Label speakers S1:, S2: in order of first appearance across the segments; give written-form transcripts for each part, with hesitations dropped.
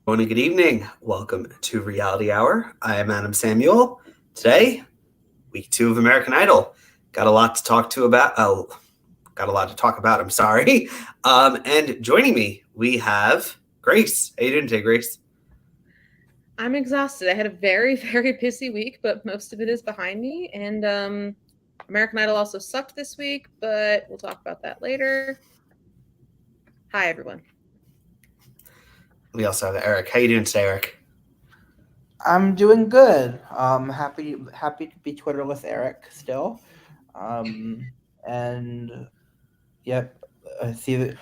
S1: Morning, good evening. Welcome to Reality Hour. I am Adam Samuel. Today, week 2 of American Idol. Got a lot to talk to about. Oh, got a lot to talk about. I'm sorry. And joining me, we have Grace. How you doing today, Grace?
S2: I'm exhausted. I had a very, very busy week, but most of it is behind me. And American Idol also sucked this week, but we'll talk about that later. Hi, everyone.
S1: We also have Eric. How you doing today, Eric?
S3: I'm doing good. Happy to be Twitterless Eric still. And yep. See that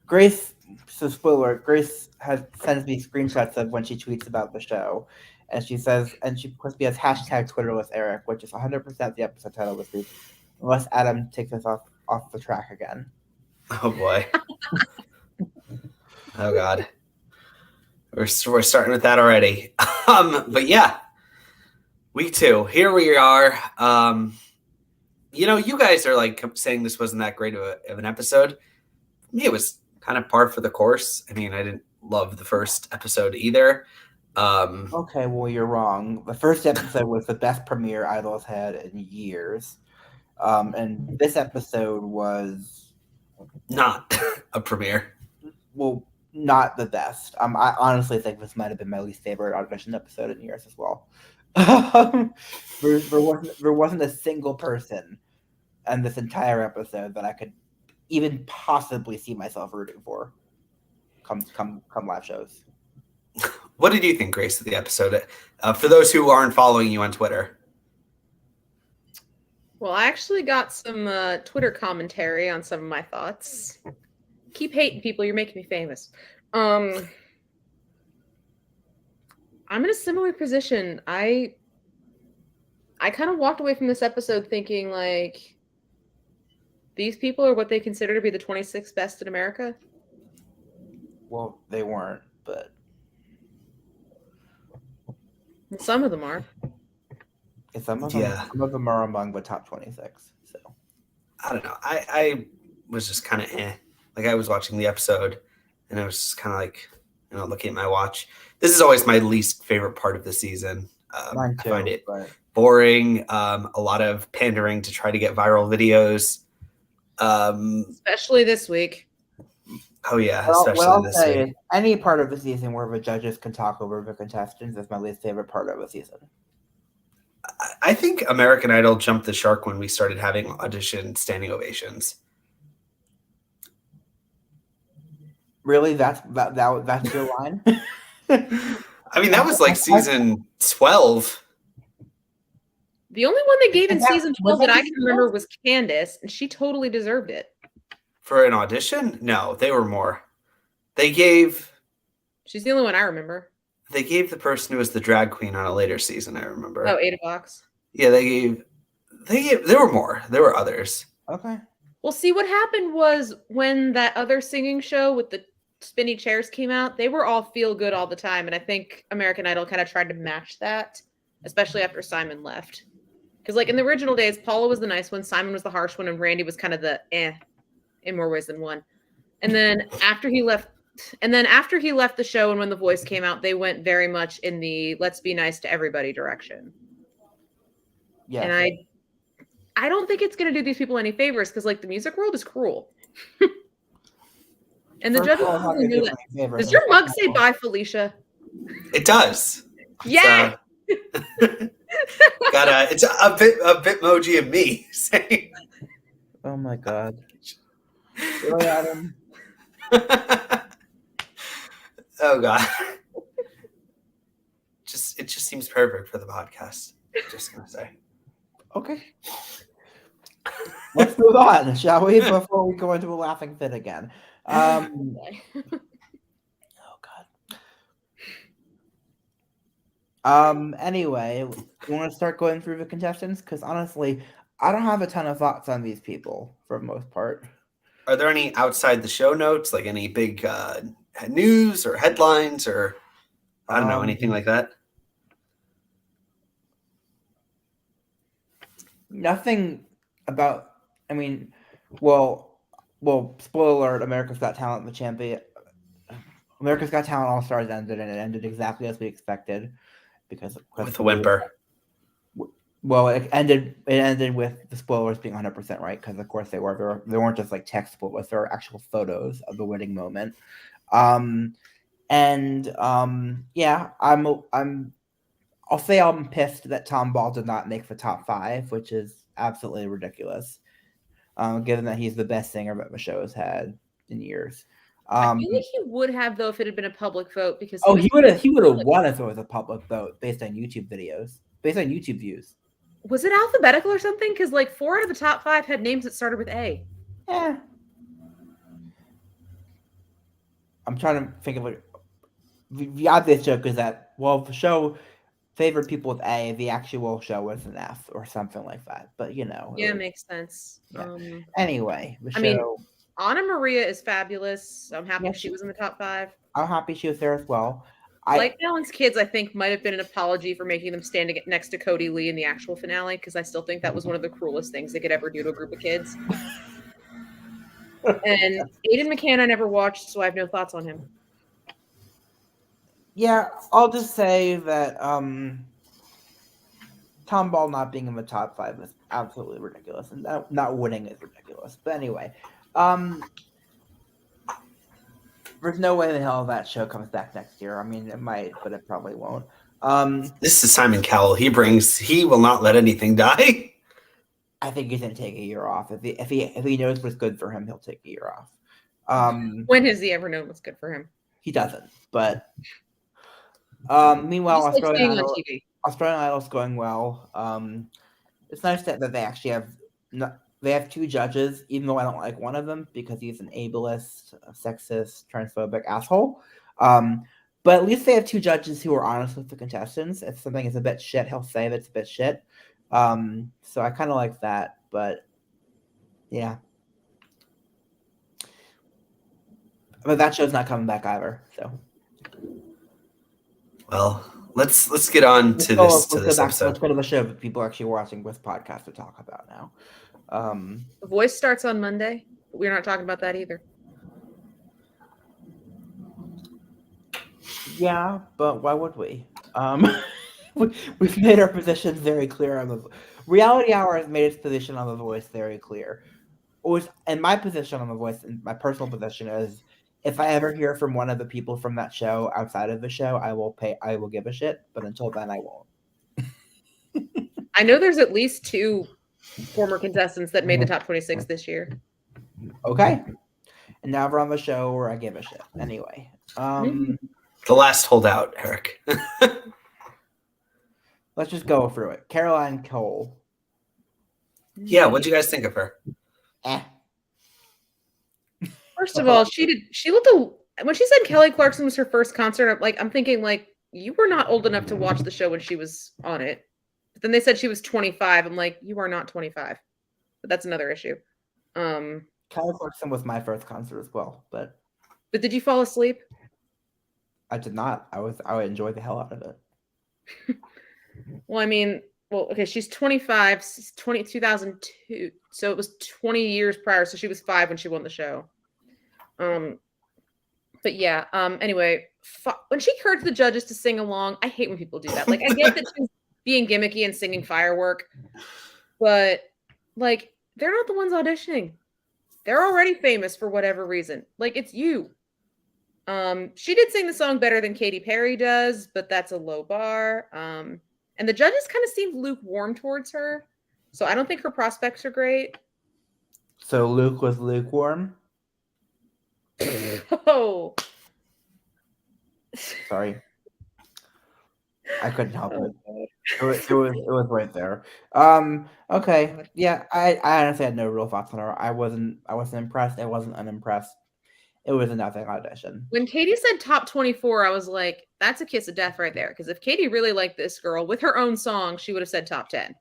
S3: Grace. So spoiler: Grace has sends me screenshots of when she tweets about the show, and she puts me as hashtag Twitterless Eric, which is 100% the episode title this week, unless Adam takes us off the track again.
S1: Oh boy. Oh god. We're starting with that already. But yeah, week 2. Here we are. You guys are like saying this wasn't that great of an episode. For me, it was kind of par for the course. I mean, I didn't love the first episode either.
S3: Okay, well you're wrong. The first episode was the best premiere Idol's had in years, and this episode was
S1: Not a premiere.
S3: well, not the best. I honestly think this might have been my least favorite audition episode in years as well. There wasn't a single person in this entire episode that I could even possibly see myself rooting for. Come live shows.
S1: What did you think, Grace, of the episode? For those who aren't following you on Twitter.
S2: Well, I actually got some Twitter commentary on some of my thoughts. Keep hating people. You're making me famous. I'm in a similar position. I kind of walked away from this episode thinking like these people are what they consider to be the 26th best in America.
S3: Well, they weren't, but
S2: Some of them are.
S3: some
S1: Yeah.
S3: of them are among the top 26. So
S1: I don't know. I was just kind of Like I was watching the episode and I was just kind of like, looking at my watch. This is always my least favorite part of the season.
S3: mine
S1: I
S3: too.
S1: find it
S3: But
S1: boring. A lot of pandering to try to get viral videos.
S2: Especially this week.
S1: Oh yeah,
S3: what
S1: especially
S3: I'll
S1: this
S3: say
S1: week.
S3: is any part of the season where the judges can talk over the contestants is my least favorite part of the season.
S1: I think American Idol jumped the shark when we started having audition standing ovations.
S3: Really, that's your line.
S1: I mean, that was like season 12.
S2: The only one they gave in
S3: Is that-
S2: season
S3: was
S2: 12
S3: that
S2: that I
S3: season
S2: can remember
S3: 12?
S2: was Candace, and she totally deserved it.
S1: For an audition? No, they were more. They gave
S2: She's the only one I remember.
S1: the person who was the drag queen on a later season, I remember.
S2: Oh, Ada Fox.
S1: Yeah, there were more. There were others.
S3: Okay.
S2: Well, see, what happened was when that other singing show with the spinny chairs came out, they were all feel good all the time. And I think American Idol kind of tried to match that, especially after Simon left. Because, like, in the original days, Paula was the nice one, Simon was the harsh one, and Randy was kind of the in more ways than one. And then after he left the show and when The Voice came out, they went very much in the let's be nice to everybody direction.
S3: Yeah.
S2: And I don't think it's going to do these people any favors because, like, the music world is cruel. And the judges probably knew that. Does your mug say bye, Felicia?
S1: It does.
S2: Yeah.
S1: It's a bitmoji of me saying.
S3: Oh my god. Really, Adam?
S1: Oh god. It just seems perfect for the podcast. Just gonna say.
S3: Okay. Let's move on, shall we? Before we go into a laughing fit again. Oh god. Anyway, you want to start going through the contestants? Because honestly, I don't have a ton of thoughts on these people for the most part.
S1: Are there any outside the show notes, like any big news or headlines or I don't know, anything like that?
S3: Nothing about. I mean, well, spoiler alert: America's Got Talent, the champion. America's Got Talent All Stars ended, and it ended exactly as we expected because
S1: With a whimper.
S3: Well, it ended with the spoilers being 100% right because of course they weren't just like text spoilers, there were actual photos of the winning moment. Yeah, I'll say I'm pissed that Tom Ball did not make the top 5, which is absolutely ridiculous, given that he's the best singer that the show has had in years.
S2: I feel like he would have though if it had been a public vote because
S3: he would have won if it was a public vote based on YouTube views.
S2: Was it alphabetical or something? Because like 4 out of the top 5 had names that started with A.
S3: Yeah. I'm trying to think of like the obvious joke is that the show favored people with A, the actual show was an F or something like that. But
S2: Yeah, it makes sense.
S3: Yeah. Anyway,
S2: I mean, Anna Maria is fabulous. I'm happy she was in the top 5.
S3: I'm happy she was there as well.
S2: Light Balance Kids, I think, might have been an apology for making them stand next to Cody Lee in the actual finale, because I still think that was one of the cruelest things they could ever do to a group of kids. And Aiden McCann I never watched, so I have no thoughts on him.
S3: Yeah, I'll just say that Tom Ball not being in the top 5 is absolutely ridiculous, and not winning is ridiculous. But anyway, there's no way in hell that show comes back next year. I mean, it might, but it probably won't.
S1: This is Simon Cowell. He will not let anything die.
S3: I think he's gonna take a year off. If he knows what's good for him, he'll take a year off.
S2: When has he ever known what's good for him?
S3: He doesn't. But meanwhile, Australian Idol's going well. It's nice that they actually have they have 2 judges, even though I don't like one of them because he's an ableist, sexist, transphobic asshole. But at least they have 2 judges who are honest with the contestants. If something is a bit shit, he'll say that it's a bit shit. So I kind of like that, but yeah. But that show's not coming back either. So.
S1: Well, let's get on to this episode.
S3: Let's go to the show that people are actually watching with podcasts to talk about now.
S2: The Voice starts on Monday. But we're not talking about that either.
S3: Yeah, but why would we? We've made our positions very clear on the Reality Hour has made its position on The Voice very clear. And my position on The Voice, and my personal position is, if I ever hear from one of the people from that show outside of the show, I will give a shit. But until then, I won't.
S2: I know there's at least 2 former contestants that made the top 26 this year.
S3: Okay. And now we're on the show where I give a shit. Anyway.
S1: The last holdout, Eric.
S3: Let's just go through it. Caroline Cole.
S1: Yeah, what'd you guys think of her?
S2: First of all, she looked when she said Kelly Clarkson was her first concert, I'm thinking like, you were not old enough to watch the show when she was on it. But then they said she was 25. I'm like, you are not 25. But that's another issue.
S3: Kelly Clarkson was my first concert as well, but
S2: did you fall asleep?
S3: I did not. I enjoyed the hell out of it.
S2: Well, I mean, okay, she's 25, 2002. So it was 20 years prior. So she was 5 when she won the show. But yeah, anyway, when she encouraged the judges to sing along, I hate when people do that. Like, I get that she's being gimmicky and singing Firework, but like, they're not the ones auditioning. They're already famous for whatever reason. Like, it's you. She did sing the song better than Katy Perry does, but that's a low bar. And the judges kind of seemed lukewarm towards her. So I don't think her prospects are great.
S3: So Luke was lukewarm?
S2: Oh.
S3: Sorry. I couldn't help it. It was right there. Okay. Yeah, I honestly had no real thoughts on her. I wasn't impressed. I wasn't unimpressed. It was a nothing audition.
S2: When Katie said top 24, I was like, that's a kiss of death right there. Because if Katie really liked this girl with her own song, she would have said top 10.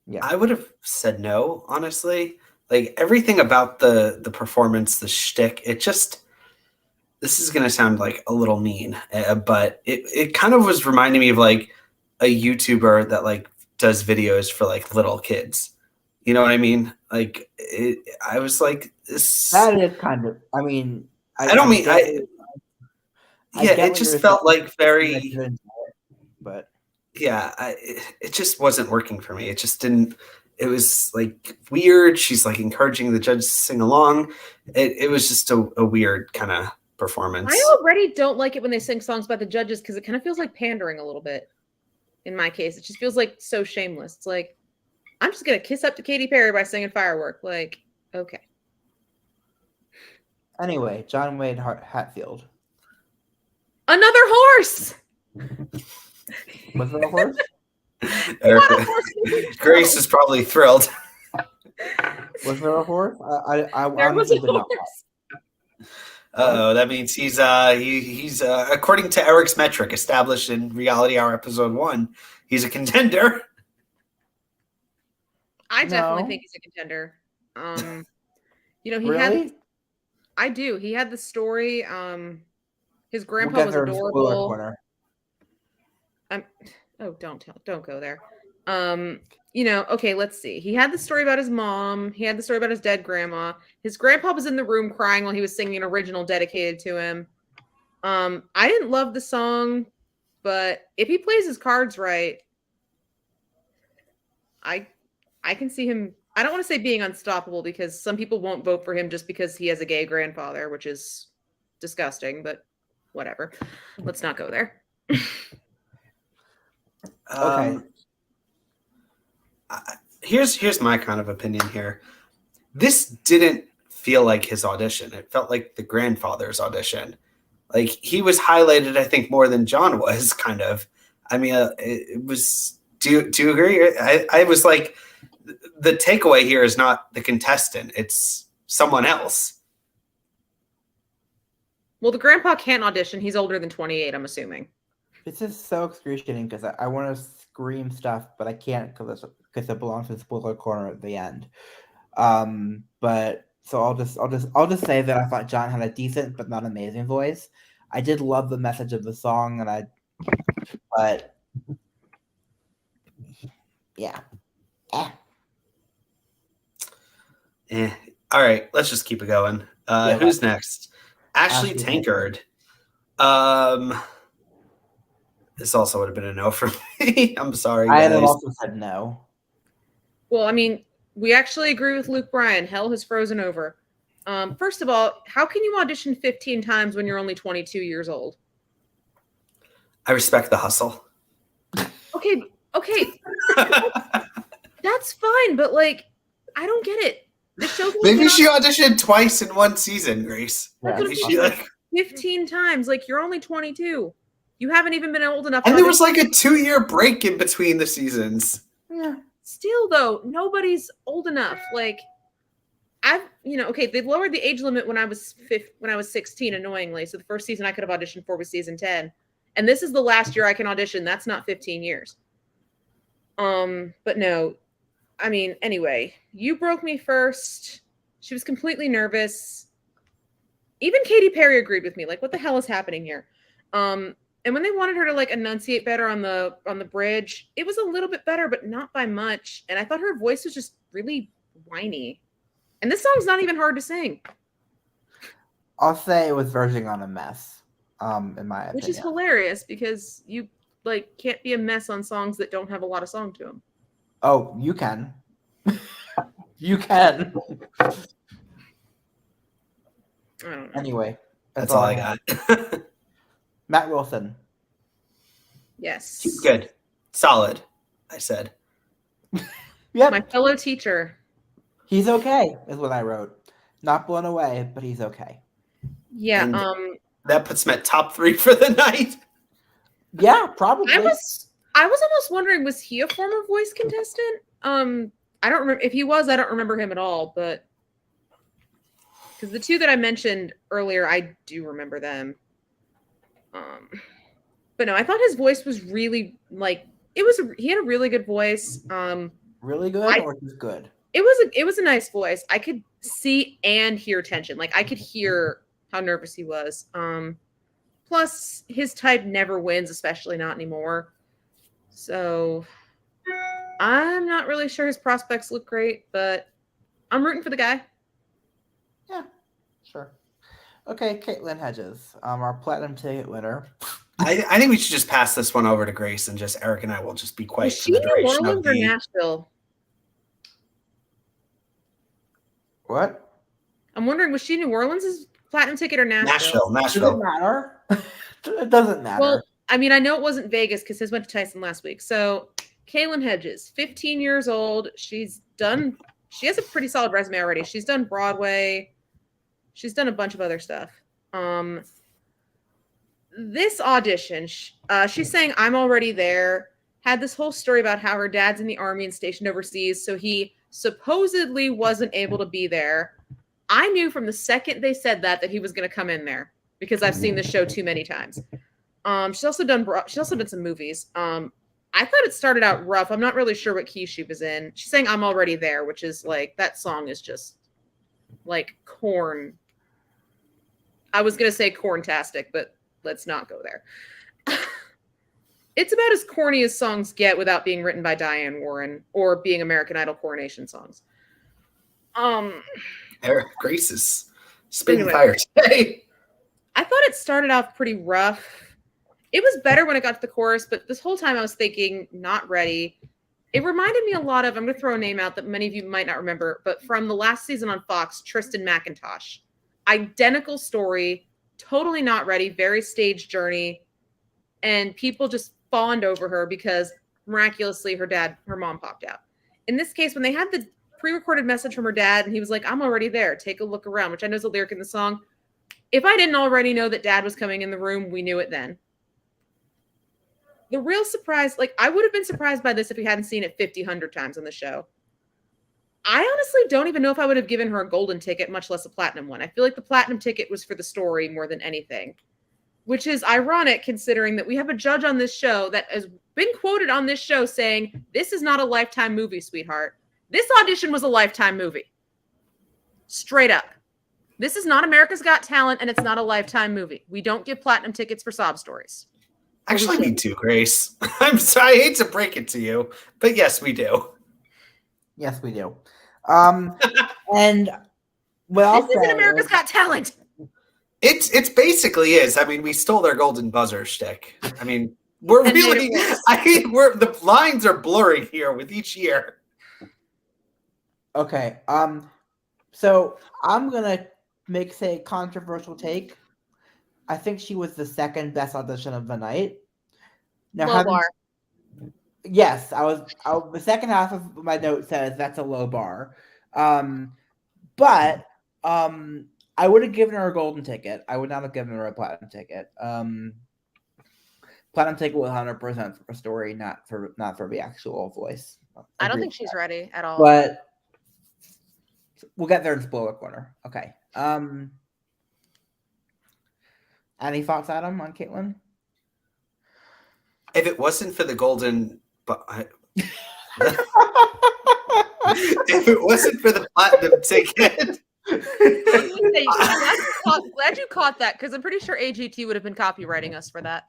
S1: Yeah, I would have said no, honestly. Like, everything about the performance, the shtick, this is going to sound like a little mean, but it kind of was reminding me of like a YouTuber that like does videos for like little kids. You know what I mean? Like, I was like, this.
S3: That is kind of, I mean,
S1: I don't mean
S3: get
S1: yeah,
S3: get
S1: it
S3: what
S1: just
S3: you're
S1: felt
S3: saying,
S1: like
S3: that you
S1: very
S3: didn't enjoy it, but
S1: it just wasn't working for me. It just didn't. It was like weird. She's like encouraging the judges to sing along. It was just a weird kind of performance.
S2: I already don't like it when they sing songs about the judges because it kind of feels like pandering a little bit. In my case, it just feels like so shameless. It's like, I'm just gonna kiss up to Katy Perry by singing Firework. Like, okay.
S3: anyway, John Wayne Hatfield.
S2: Another horse.
S3: Was there a horse?
S1: Grace is probably thrilled.
S3: Was there a horse? I
S2: There was
S3: honestly
S2: a
S3: did not watch.
S2: horse.
S1: Oh, that means he's according to Eric's metric established in Reality Hour episode 1, he's a contender.
S2: I definitely
S3: No.
S2: think he's a contender. He
S3: Really?
S2: had. I do. He had the story. His grandpa
S3: We'll get
S2: was
S3: there in spoiler
S2: adorable.
S3: corner.
S2: Don't go there. Okay, let's see. He had the story about his mom. He had the story about his dead grandma. His grandpa was in the room crying while he was singing an original dedicated to him. I didn't love the song, but if he plays his cards right, I can see him. I don't want to say being unstoppable because some people won't vote for him just because he has a gay grandfather, which is disgusting, but whatever. Let's not go there.
S3: Okay.
S1: Here's my kind of opinion here. This didn't feel like his audition. It felt like the grandfather's audition. Like he was highlighted, I think, more than John was. Kind of. I mean, it was. Do you agree? I was like, the takeaway here is not the contestant; it's someone else.
S2: Well, the grandpa can't audition. He's older than 28, I'm assuming.
S3: This is so excruciating because I want to scream stuff, but I can't because it belongs to the spoiler corner at the end. But so I'll just say that I thought John had a decent but not amazing voice. I did love the message of the song, but yeah.
S1: All right, let's just keep it going. Who's next? Ashley Tankard. This also would have been a no for me. I'm sorry, guys.
S3: I had also said no.
S2: Well, I mean, we actually agree with Luke Bryan. Hell has frozen over. First of all, how can you audition 15 times when you're only 22 years old?
S1: I respect the hustle.
S2: Okay. That's fine, but like, I don't get it. The show
S1: Maybe she auditioned twice in one season, Grace.
S2: That's what
S1: Maybe
S2: I'm saying. 15 times. Like, you're only 22. You haven't even been old enough.
S1: And there was like a 2-year break in between the seasons.
S2: Yeah. Still, though, nobody's old enough. Like, they lowered the age limit when I was 16, annoyingly. So the first season I could have auditioned for was season 10. And this is the last year I can audition. That's not 15 years. But no. I mean, anyway, you broke me first. She was completely nervous. Even Katy Perry agreed with me. Like, what the hell is happening here? And when they wanted her to like enunciate better on the bridge, it was a little bit better, but not by much. And I thought her voice was just really whiny. And this song's not even hard to sing.
S3: I'll say it was verging on a mess, in my opinion.
S2: Which is hilarious because you like can't be a mess on songs that don't have a lot of song to them.
S3: Oh, you can. You can.
S2: I don't know.
S3: Anyway,
S1: that's all I got.
S3: Matt Wilson.
S2: Yes.
S1: Good. Solid, I said.
S3: Yeah.
S2: My fellow teacher.
S3: He's okay, is what I wrote. Not blown away, but he's okay.
S2: Yeah.
S1: And that puts him at top 3 for the night.
S3: Yeah, probably.
S2: I was almost wondering, was he a former Voice contestant? I don't remember if he was. I don't remember him at all, but because the two that I mentioned earlier, I do remember them. But no, I thought his voice was really like he had a really good voice.
S3: Really good or just good?
S2: It was a nice voice. I could see and hear tension. Like I could hear how nervous he was. Plus his type never wins, especially not anymore. So I'm not really sure his prospects look great, but I'm rooting for the guy.
S3: Yeah, sure. Okay, Caitlin Hedges, our platinum ticket winner.
S1: I think we should just pass this one over to Grace, and just Eric and I will just be
S2: Was
S1: quiet for
S2: she
S1: the
S2: in New
S1: duration of
S2: Orleans or
S1: the.
S2: Nashville?
S3: What?
S2: I'm wondering, was she New Orleans' platinum ticket or Nashville?
S3: Does it
S1: Nashville.
S3: matter? It doesn't matter.
S2: Well, I mean, I know it wasn't Vegas because his went to Tyson last week. So, Kaylin Hedges, 15 years old. She has a pretty solid resume already. She's done Broadway. She's done a bunch of other stuff. This audition, she's saying, I'm already there. Had this whole story about how her dad's in the army and stationed overseas. So he supposedly wasn't able to be there. I knew from the second they said that he was going to come in there because I've seen this show too many times. She's also done some movies. I thought it started out rough. I'm not really sure what key she was in. She's saying I'm already there, which is like, that song is just like corn. I was going to say corntastic, but let's not go there. It's about as corny as songs get without being written by Diane Warren or being American Idol coronation songs.
S1: Eric, Grace is spitting fire today.
S2: I thought it started off pretty rough. It was better when it got to the chorus, but this whole time I was thinking, not ready. It reminded me a lot of, I'm going to throw a name out that many of you might not remember, but from the last season on Fox, Tristan McIntosh. Identical story, totally not ready, very staged journey, and people just fawned over her because miraculously her mom popped out. In this case, when they had the pre-recorded message from her dad and he was like, I'm already there, take a look around, which I know is a lyric in the song. If I didn't already know that dad was coming in the room, we knew it then. The real surprise, like I would have been surprised by this if we hadn't seen it 100 times on the show. I honestly don't even know if I would have given her a golden ticket, much less a platinum one. I feel like the platinum ticket was for the story more than anything, which is ironic considering that we have a judge on this show that has been quoted on this show saying, this is not a Lifetime movie, sweetheart. This audition was a Lifetime movie. Straight up. This is not America's Got Talent, and it's not a Lifetime movie. We don't give platinum tickets for sob stories.
S1: Actually, we do, Grace. I'm sorry, I hate to break it to you, but yes, we do.
S3: Yes, we do. And well,
S2: this isn't America's Got Talent.
S1: It's basically is. I mean, we stole their golden buzzer shtick. I mean, the lines are blurring here with each year.
S3: Okay. So I'm gonna make a controversial take. I think she was the second best audition of the night. Now,
S2: low bar.
S3: Yes, the second half of my note says that's a low bar. But I would have given her a golden ticket. I would not have given her a platinum ticket. Platinum ticket was 100% for a story, not for the actual voice.
S2: I don't think she's ready at all.
S3: But we'll get there in spoiler corner. Okay. Any thoughts, Adam, on Caitlin?
S1: If it wasn't for the golden, if it wasn't for the platinum ticket,
S2: glad you caught that because I'm pretty sure AGT would have been copywriting us for that.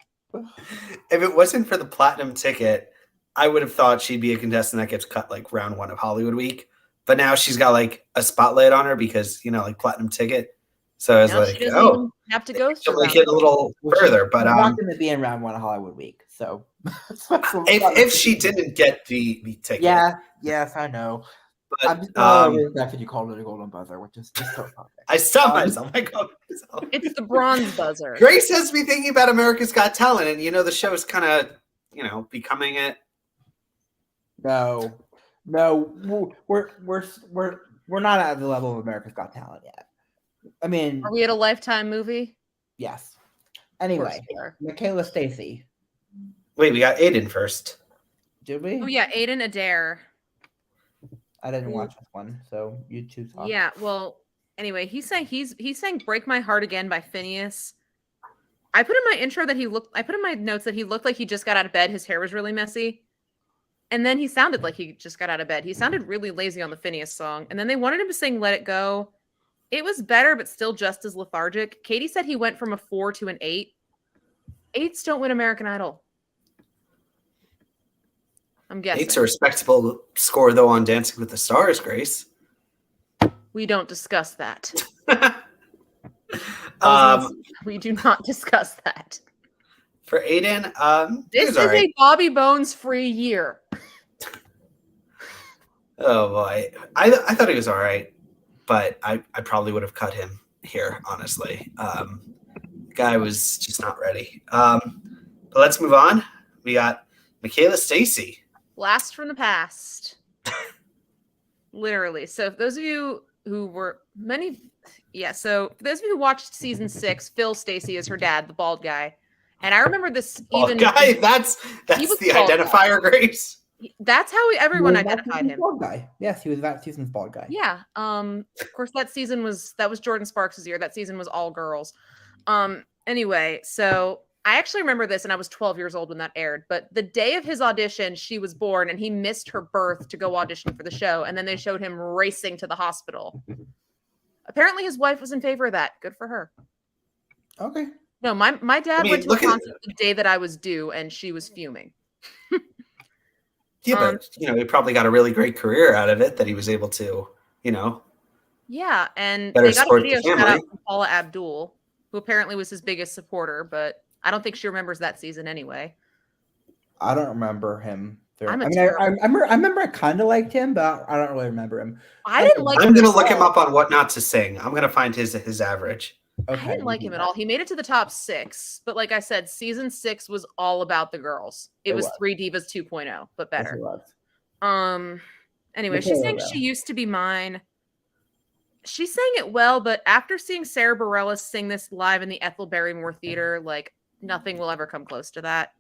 S1: If it wasn't for the platinum ticket, I would have thought she'd be a contestant that gets cut like round 1 of Hollywood Week. But now she's got like a spotlight on her because like platinum ticket. So I was like,
S2: she doesn't have to go through
S1: like it a little further. But
S3: not going to be in round 1 of Hollywood Week. So
S1: if she didn't get the ticket,
S3: yes, I know.
S1: But
S3: I'm just that you called it a golden buzzer, which is just so perfect.
S1: I stopped myself. I called myself.
S2: It's the bronze buzzer.
S1: Grace has me thinking about America's Got Talent, and the show is kind of becoming it.
S3: No, we're not at the level of America's Got Talent yet. I mean,
S2: are we at a Lifetime movie?
S3: Yes. Anyway, Michaela Stacy.
S1: Wait, we got Aiden first.
S3: Did we?
S2: Oh yeah, Aiden Adair.
S3: I didn't watch this one, so you two talk.
S2: Yeah, well, anyway, he's saying "Break My Heart Again" by Phineas. I put in my intro that I put in my notes that he looked like he just got out of bed. His hair was really messy. And then he sounded like he just got out of bed. He sounded really lazy on the Phineas song. And then they wanted him to sing Let It Go. It was better, but still just as lethargic. Katie said he went from a 4 to an 8. 8s don't win American Idol. I'm guessing.
S1: 8's a respectable score, though, on Dancing with the Stars, Grace.
S2: We don't discuss that. We do not discuss that.
S1: For Aiden,
S2: This is a Bobby Bones free year.
S1: Oh boy, I thought he was all right, but I probably would have cut him here, honestly. Guy was just not ready. But let's move on. We got Michaela Stacy.
S2: Blast from the past. Literally. So for those of you who were so for those of you who watched season 6, Phil Stacy is her dad, the bald guy. And I remember this
S1: Bald guy? That's the identifier, guy. Grace.
S2: That's how everyone identified him.
S3: Bald guy. Yes, he was that season's bald guy.
S2: Yeah. Of course, that was Jordan Sparks' year. That season was all girls. Anyway, so I actually remember this, and I was 12 years old when that aired. But the day of his audition, she was born, and he missed her birth to go audition for the show. And then they showed him racing to the hospital. Apparently, his wife was in favor of that. Good for her.
S3: Okay.
S2: No, my dad went to a concert the day that I was due, and she was fuming.
S1: Yeah, but he probably got a really great career out of it that he was able to,
S2: Yeah, and they got a video shout out from Paula Abdul, who apparently was his biggest supporter, but I don't think she remembers that season anyway.
S3: I don't remember him. I remember I kind of liked him, but I don't really remember him.
S2: I didn't like him.
S1: I'm going to look him up on What Not to Sing. I'm going to find his average.
S2: Okay. I didn't like him at all. He made it to the top 6, but like I said, season 6 was all about the girls. It was 3 Divas 2.0, but better. Anyway, she's saying She Used to Be Mine. She sang it well, but after seeing Sarah Bareilles sing this live in the Ethel Barrymore Theater, like nothing will ever come close to that.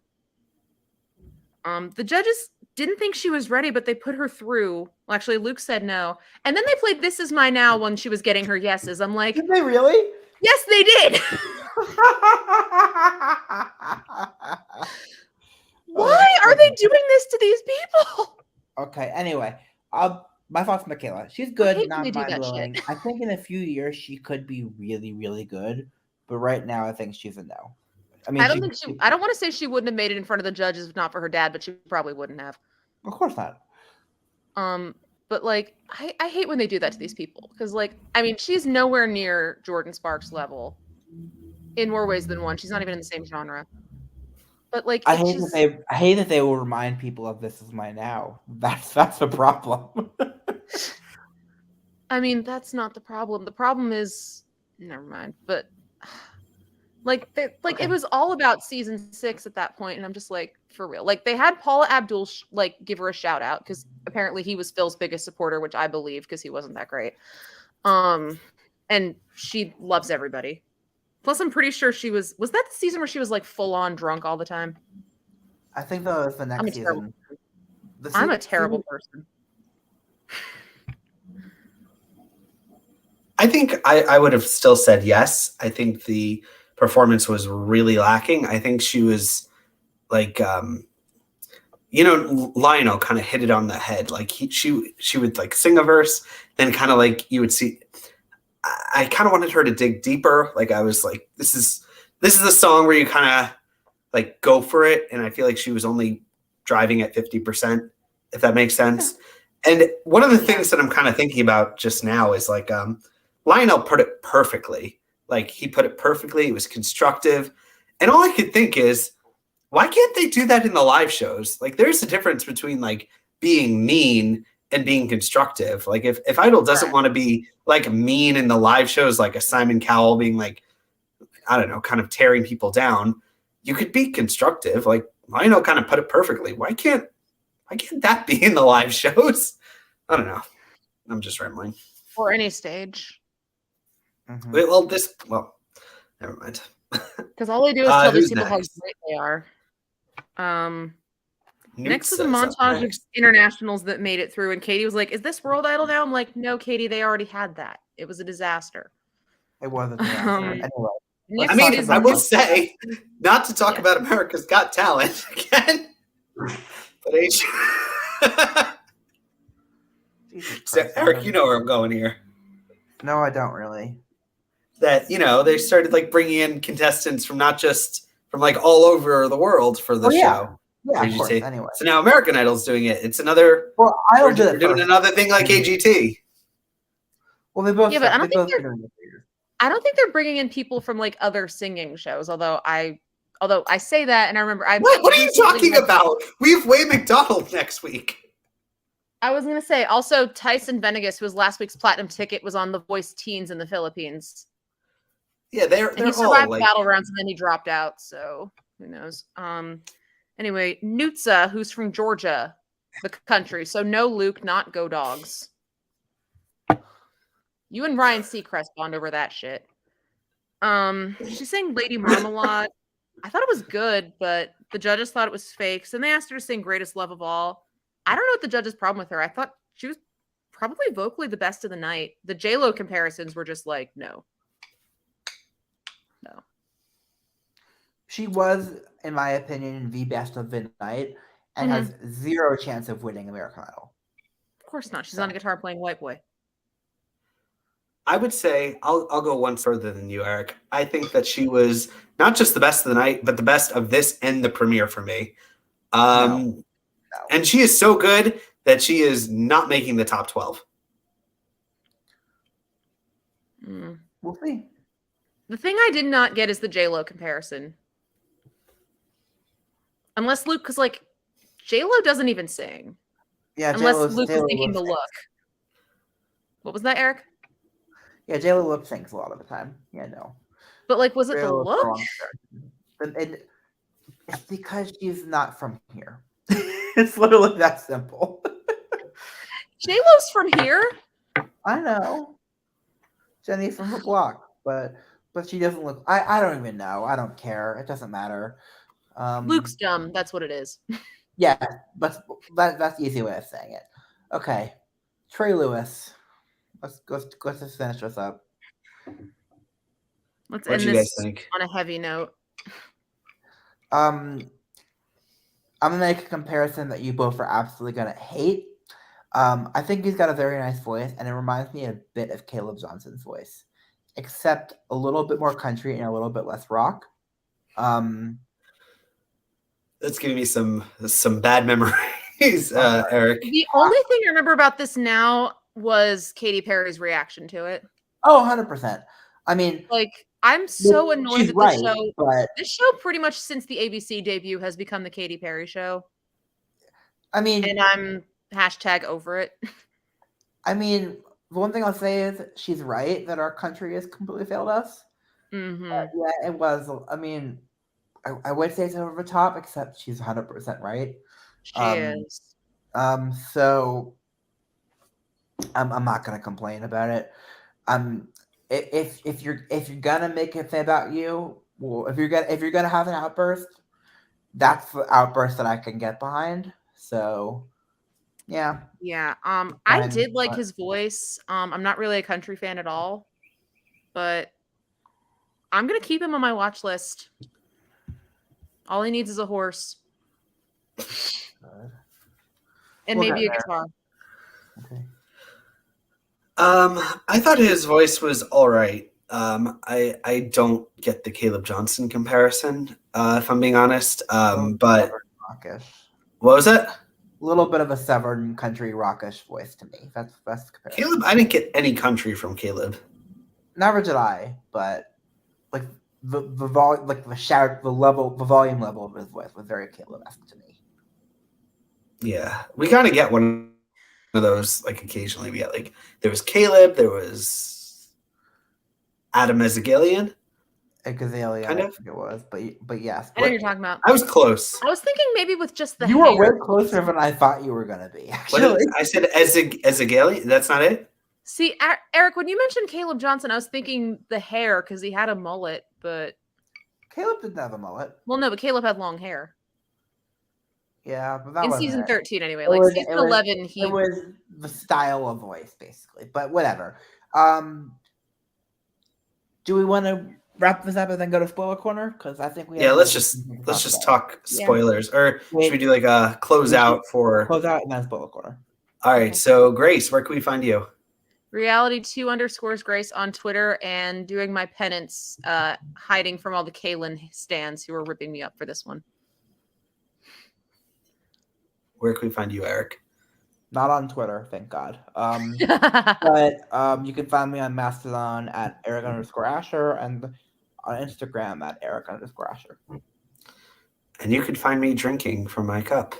S2: The judges didn't think she was ready, but they put her through. Well, actually, Luke said no. And then they played This Is My Now when she was getting her yeses. I'm like,
S3: did they really?
S2: Yes, they did. Why are they doing this to these people?
S3: Okay, anyway, my thoughts on Michaela. She's good, not mind-blowing. I think in a few years she could be really, really good, but right now I think she's a no. I mean,
S2: I don't want to say she wouldn't have made it in front of the judges if not for her dad, but she probably wouldn't have.
S3: Of course not.
S2: But like, I hate when they do that to these people because, like, I mean, she's nowhere near Jordan Sparks' level in more ways than one. She's not even in the same genre. But like,
S3: I hate that they will remind people of This Is My Now. That's the problem.
S2: I mean, that's not the problem. The problem is, never mind. But it was all about season 6 at that point, and I'm just like, for real. Like, they had Paula Abdul give her a shout out because apparently he was Phil's biggest supporter, which I believe because he wasn't that great. And she loves everybody. Plus, I'm pretty sure she was that the season where she was like full on drunk all the time?
S3: I think that was the next season.
S2: I'm a terrible person.
S1: I think I would have still said yes. I think the performance was really lacking. I think she was like, Lionel kind of hit it on the head. Like she would like sing a verse, then kind of like you would see. I kind of wanted her to dig deeper. Like I was like, this is a song where you kind of like go for it, and I feel like she was only driving at 50%, if that makes sense. And one of the things that I'm kind of thinking about just now is like Lionel put it perfectly. Like he put it perfectly. It was constructive. And all I could think is, why can't they do that in the live shows? Like there's a difference between like being mean and being constructive. Like if Idol doesn't want to be like mean in the live shows, like a Simon Cowell being like, I don't know, kind of tearing people down, you could be constructive. Like Lionel kind of put it perfectly. Why can't that be in the live shows? I don't know. I'm just rambling.
S2: Or any stage.
S3: Mm-hmm.
S1: Well, never mind.
S2: Because all they do is tell these people how great they are. Next to the montage of internationals that made it through, and Katie was like, "Is this World Idol now?" I'm like, "No, Katie, they already had that. It was a disaster."
S3: It was a disaster. Anyway,
S1: I mean, I will say, not to talk about America's Got Talent again, but so, Eric, you know where I'm going here.
S3: No, I don't really.
S1: That, they started like bringing in contestants from not just from like all over the world for the show.
S3: Yeah, of course. Anyway.
S1: So now American Idol's doing it. It's another.
S3: Well,
S1: we're doing another thing like AGT.
S3: Well, they both.
S2: Yeah, but I don't think I don't think they're bringing in people from like other singing shows. Although I say that, and I remember I.
S1: What are you
S2: recently
S1: talking
S2: read-
S1: about? We have Way McDonald next week.
S2: I was gonna say also Tyson Venegas, who was last week's platinum ticket, was on The Voice Teens in the Philippines.
S1: Yeah, they're
S2: And he
S1: all
S2: survived
S1: like.
S2: battle rounds and then he dropped out, so who knows. Anyway, Nutza, who's from Georgia, the country. So no Luke, not Go Dogs. You and Ryan Seacrest bond over that shit. She's saying Lady Marmalade. I thought it was good, but the judges thought it was fake. So they asked her to sing Greatest Love of All. I don't know what the judges' problem with her. I thought she was probably vocally the best of the night. The J-Lo comparisons were just like, no.
S3: She was, in my opinion, the best of the night and has zero chance of winning American Idol.
S2: Of course not. She's on a guitar playing White Boy.
S1: I would say I'll go one further than you, Eric. I think that she was not just the best of the night, but the best of this and the premiere for me.
S3: No.
S1: And she is so good that she is not making the top 12.
S3: We'll see.
S2: The thing I did not get is the J-Lo comparison. Unless Luke, because like J-Lo doesn't even sing.
S3: Yeah,
S2: unless Luke is thinking the look. What was that, Eric?
S3: Yeah, J-Lo lip syncs a lot of the time. Yeah, no.
S2: But like, was it the look?
S3: It's because she's not from here. It's literally that simple.
S2: J-Lo's from here.
S3: I know. Jenny's from her block, but she doesn't look. I don't even know. I don't care. It doesn't matter.
S2: Luke's dumb. That's what it is.
S3: Yeah, but that's the easy way of saying it. Okay, Trey Lewis. Let's just finish this up.
S2: Let's
S1: What
S2: end
S1: do you guys
S2: this
S1: think?
S2: on a heavy note.
S3: I'm gonna make a comparison that you both are absolutely gonna hate. I think he's got a very nice voice, and it reminds me a bit of Caleb Johnson's voice, except a little bit more country and a little bit less rock.
S1: That's giving me some bad memories, Eric.
S2: The only thing I remember about this now was Katy Perry's reaction to it.
S3: Oh, 100%. I mean,
S2: like, I'm so annoyed that
S3: right,
S2: show.
S3: But
S2: this show, pretty much since the ABC debut, has become the Katy Perry show.
S3: I mean,
S2: and I'm hashtag over it.
S3: I mean, the one thing I'll say is she's right that our country has completely failed us. Yeah, it was. I mean, I would say it's over the top, except she's 100% right.
S2: She is.
S3: So I'm not gonna complain about it. If you're gonna make it about you, well, if you're gonna have an outburst, that's the outburst that I can get behind. So yeah.
S2: I did like his voice. I'm not really a country fan at all, but I'm gonna keep him on my watch list. All he needs is a horse. And maybe a guitar.
S3: Okay.
S1: I thought his voice was all right. I don't get the Caleb Johnson comparison, if I'm being honest. But
S3: rockish.
S1: What was it?
S3: A little bit of a Southern country rockish voice to me. That's the comparison.
S1: Caleb, I didn't get any country from Caleb.
S3: Never did I, but like the volume, like the shout, the volume level of his voice was very Caleb-esque to me.
S1: Yeah, we kind of get one of those like occasionally. We get like there was Caleb, there was Adam Ezagalian.
S3: Kind of. I think it was, but yes.
S2: I know what you're talking about.
S1: I was close.
S2: I was thinking maybe with just the
S3: You
S2: hair.
S3: were way closer than I thought you were going to be, actually.
S1: I said Ezagalian. That's not it?
S2: See, Eric, when you mentioned Caleb Johnson, I was thinking the hair because he had a mullet, but
S3: Caleb didn't have a mullet.
S2: Well, no, but Caleb had long hair.
S3: Yeah, but that
S2: in
S3: was
S2: season 13 anyway.
S3: It
S2: like
S3: was,
S2: season 11,
S3: it was the style of voice basically, but whatever. Do we want to wrap this up and then go to spoiler corner? Because I think we
S1: let's just talk spoilers, or should we do like a closeout for
S3: closeout and then spoiler corner?
S1: All right, so Grace, where can we find you?
S2: Reality2_Grace on Twitter, and doing my penance, hiding from all the Kaylin stans who are ripping me up for this one.
S1: Where can we find you, Eric?
S3: Not on Twitter, thank God. But you can find me on Mastodon at Eric_Asher and on Instagram at Eric_Asher.
S1: And you can find me drinking from my cup.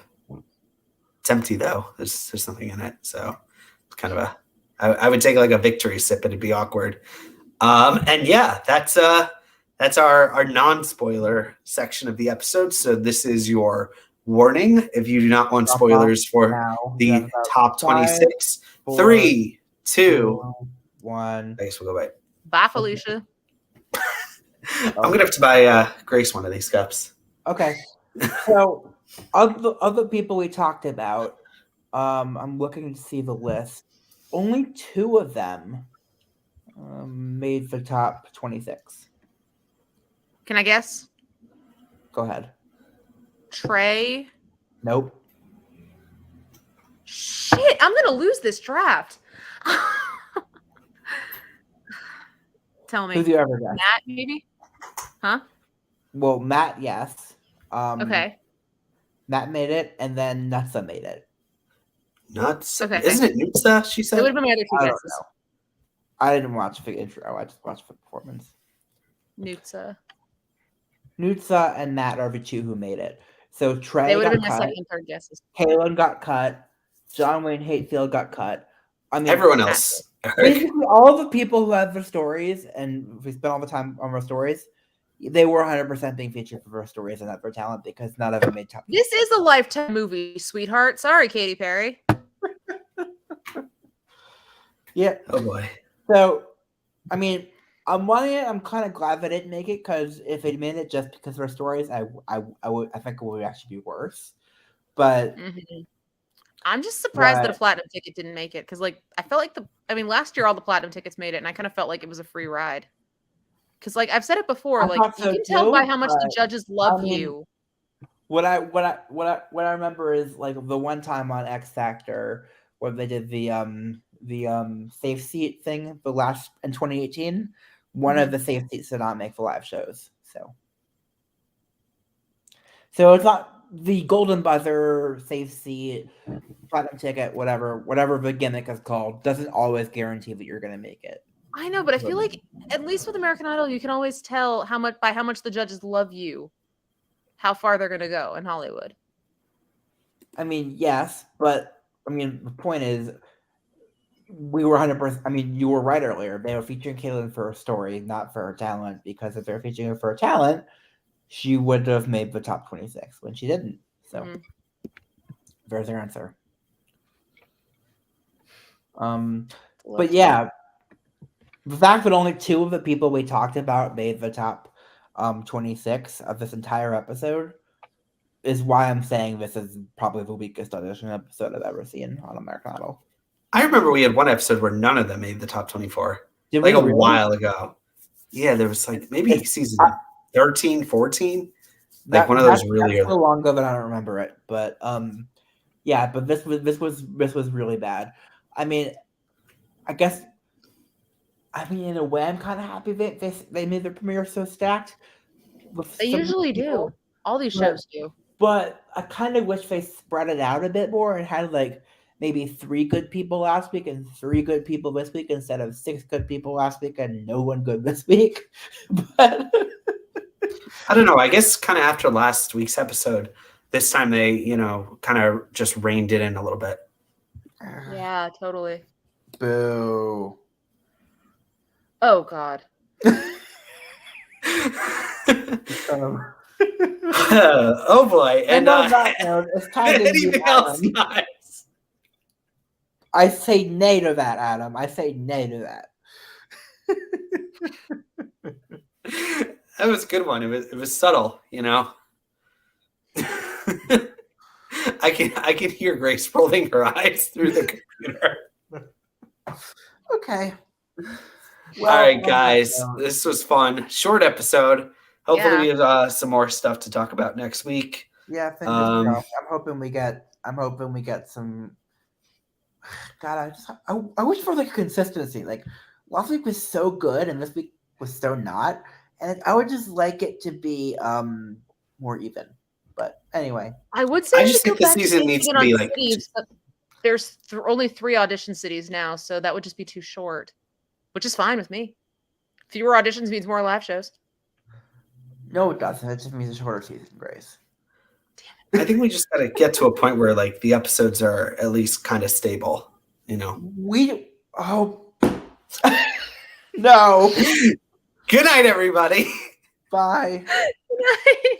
S1: It's empty though. There's nothing in it, so it's kind of I would take like a victory sip, but it'd be awkward. And yeah, that's our non-spoiler section of the episode. So this is your warning if you do not want spoilers for
S3: Now,
S1: the top 26.
S3: 4,
S1: 3, 2,
S3: 1.
S1: I guess we'll go back.
S2: Bye, Felicia.
S1: I'm gonna have to buy Grace one of these cups.
S3: Okay. So of the people we talked about, I'm looking to see the list. Only 2 of them made the top 26.
S2: Can I guess?
S3: Go ahead.
S2: Trey.
S3: Nope.
S2: Shit, I'm gonna lose this draft. Tell me.
S3: Who's your other guy?
S2: Matt, maybe? Huh?
S3: Well, Matt, yes.
S2: Okay.
S3: Matt made it, and then Nutsa made it.
S1: Nuts.
S2: Okay.
S1: Isn't it Nutsa? She
S2: It
S1: said.
S2: would have been my other 2
S3: I don't
S2: guesses.
S3: know. I didn't watch the intro. I just watched the performance.
S2: Nutsa.
S3: Nutsa and Matt are the 2 who made it. So Trey
S2: They would have
S3: got
S2: been my
S3: cut.
S2: second and third guesses.
S3: Kalen got cut. John Wayne Hatefield got cut. I mean,
S1: Everyone else.
S3: basically all the people who have their stories, and we spent all the time on their stories, they were 100% being featured for their stories and not their talent because none of them made top.
S2: This is a Lifetime movie, sweetheart. Sorry, Katy Perry.
S3: Yeah.
S1: Oh boy.
S3: So, I mean, on one hand, I'm kind of glad they didn't make it because if they made it just because of their stories, I think it would actually be worse. But
S2: I'm just surprised that a
S3: Right.
S2: platinum ticket didn't make it because, like, I felt like last year all the platinum tickets made it, and I kind of felt like it was a free ride. Because, like, I've said it before,
S3: I
S2: like
S3: thought
S2: you
S3: so
S2: can tell
S3: too,
S2: by how much the
S3: but,
S2: judges love
S3: I mean,
S2: you.
S3: what I remember is like the one time on X Factor where they did the safe seat thing the last in 2018. One of the safe seats did not make the live shows. So it's not the golden buzzer, safe seat, platinum ticket, whatever the gimmick is called, doesn't always guarantee that you're gonna make it.
S2: I know, but I feel like at least with American Idol, you can always tell how much the judges love you, how far they're gonna go in Hollywood.
S3: I mean, yes, but I mean the point is we were 100%. I mean, you were right earlier. They were featuring Caitlyn for her story, not for her talent, because if they're featuring her for her talent, she would have made the top 26 when she didn't. So there's their answer. But yeah, the fact that only 2 of the people we talked about made the top 26 of this entire episode is why I'm saying this is probably the weakest audition episode I've ever seen on American Idol.
S1: I remember we had one episode where none of them made the top 24.
S3: Did
S1: like
S3: we
S1: a
S3: really?
S1: while ago. Yeah, there was like maybe season 13, 14. Like one of those really
S3: early. So long ago that I don't remember it, but yeah, but this was really bad. I mean, in a way, I'm kind of happy that they made their premiere so stacked.
S2: They usually do. All these shows do.
S3: But I kind of wish they spread it out a bit more and had like maybe 3 good people last week and 3 good people this week instead of 6 good people last week and no one good this week. But
S1: I don't know. I guess kind of after last week's episode, this time they, kind of just reined it in a little bit.
S2: Yeah, totally.
S3: Boo.
S2: Oh God.
S1: Oh boy! And
S3: on that note, it's time to
S1: anything else, guys?
S3: I say nay to that, Adam. I say nay to that.
S1: That was a good one. It was subtle, I can hear Grace rolling her eyes through the computer.
S3: Okay.
S1: Well, all right, guys. This was fun. Short episode. Hopefully, we have some more stuff to talk about next week.
S3: Yeah, fingers crossed. I'm hoping we get some. God, I wish for like consistency. Like last week was so good, and this week was so not. And I would just like it to be more even. But anyway,
S2: I would say
S1: I just think the season needs to be like.
S2: there's only 3 audition cities now, so that would just be too short, which is fine with me. Fewer auditions means more live shows.
S3: No, it doesn't. It just means a shorter season, Grace.
S1: I think we just got to get to a point where like the episodes are at least kind of stable, you know.
S3: No.
S1: Good night, everybody.
S3: Bye.
S2: Good night.